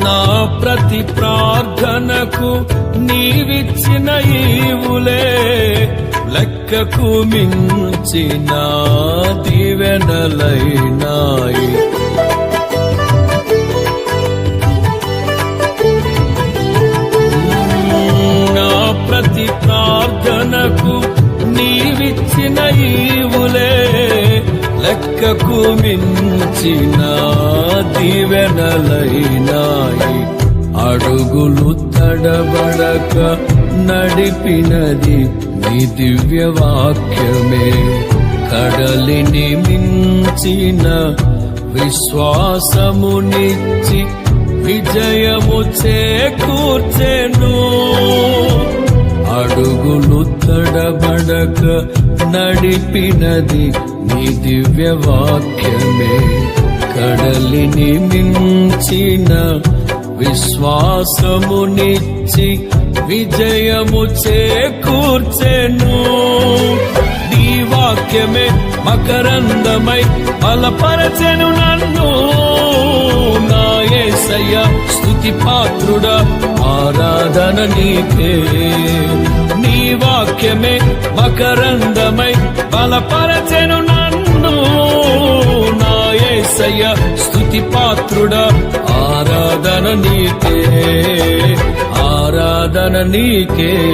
నా ప్రతి ప్రార్థనకు నీవిచ్చిన ఈవులే లెక్కకు మించిన దీవెనలైనాయి. నా ప్రతి ప్రార్థనకు నీవిచ్చిన ఈవులే లెక్కకు మించిన దీవెనలైనాయి. అడుగులు తడబడక నడిపినది నీ దివ్య వాక్యమే. కడలిని మించిన విశ్వాసమునిచ్చి విజయము చేకూర్చెను. అడుగులు తడబడక నడిపినది నీ దివ్య వాక్యమే. కడలిని మించిన విశ్వాసమునిచ్చి విజయము చేకూర్చెను. నీ వాక్యమే మకరందమై బలపరచెను నన్ను. నా యేసయ్య స్తుతి పాత్రుడా, ఆరాధన నీకే. నీ వాక్యమే మకరందమై బలపరచెను నన్ను. నా యేసయ్య స్తుతి పాత్రుడా, ఆరాధన నీకే, ఆరాధన నీకే.